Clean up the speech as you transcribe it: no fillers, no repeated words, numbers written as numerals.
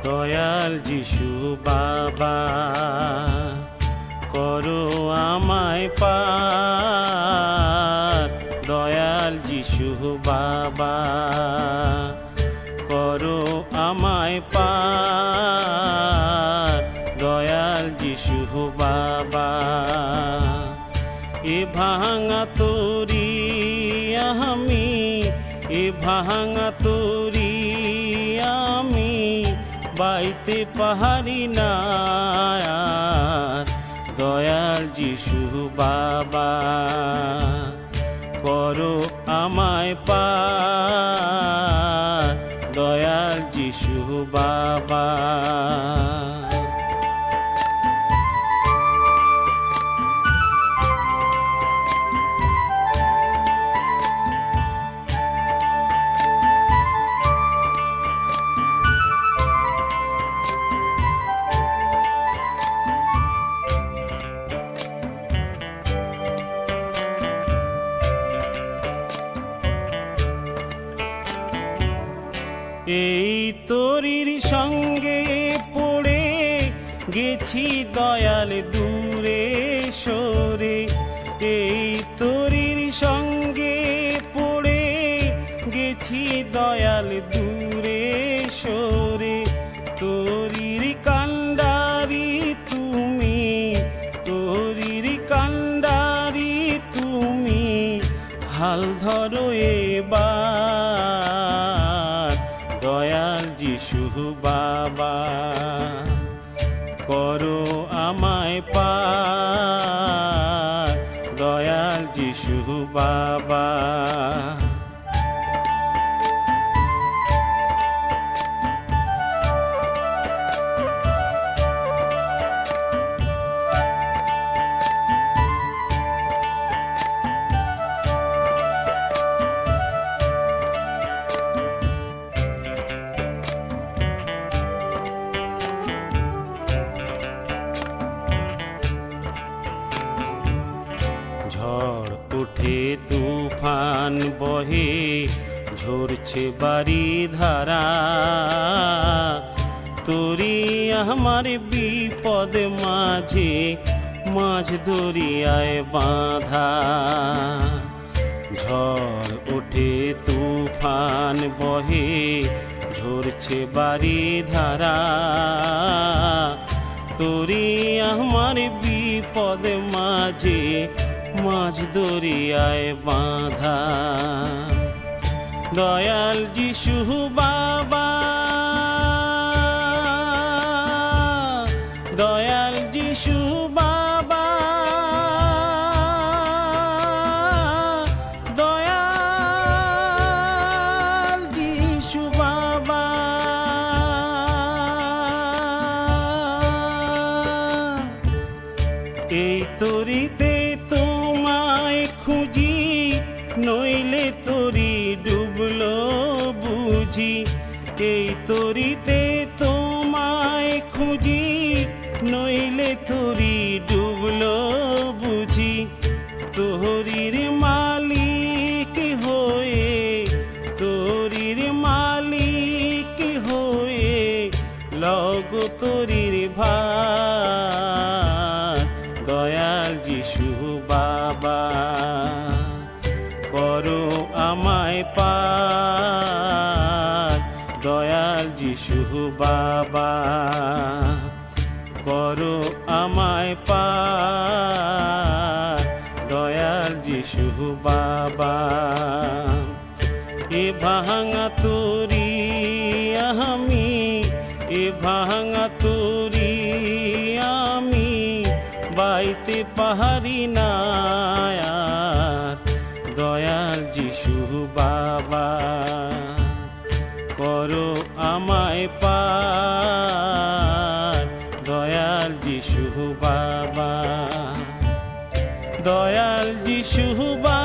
দয়াল যিশু বাবা, করো আমায় পার। দয়াল যিশু বাবা, করো আমায় পার। দয়াল যিশু বাবা, এ ভাঙা তোরি আমি, এ ভাঙা তোরি আমি বাইতে পাহাড়ি না। দয়াল যিশু বাবা, করো আমায় পার। দয়াল যিশু বাবা, এই তোরির সঙ্গে পড়ে গেছি দয়াল দূরে সরে। এই তোরির সঙ্গে পড়ে গেছি দয়াল দূরে সরে। তোরির কান্ডারি তুমি, তোরির কান্ডারি তুমি, হাল ধরো এবার। দয়াল যিশু বাবা, করো আমায় পার। দয়াল যিশু বাবা, ঝড় উঠে তুফান বহে, ঝরছে বাড়ি ধারা। তোরি আমার বিপদ মাঝে, মাঝ দরিয়ায় বাঁধা। ঝড় উঠে তুফান বহে, ঝরছে বাড়ি ধারা। তোরি আমার বিপদ মাঝে, মাঝ দরিয়ায় বাঁধা। দয়াল যিশু বাবা, দয়াল যিশু বাবা, দয়াল যিশু বাবা। এই তরিতে তোমায় খুঁজি, নইলে তরি ডুবলো বুঝি। এই তরিতে তোমায় খুঁজি, নইলে তরি ডুবলো বুঝি। তোরির মালিক হয়ে, তোরির মালিক হয়ে, লগ তোরির ভার। দয়াল যিশু বাবা, করো আমায় পার। দয়াল যিশু বাবা, করো আমায় পার। দয়াল যিশু বাবা, এ ভাঙা তোরি আমি, এ ভাঙা তোরি আমি বাইতে পাহাড়ি না। দয়াল যিশু বাবা, করো আমায় পার। দয়াল যিশু বাবা, দয়াল যিশু বাবা।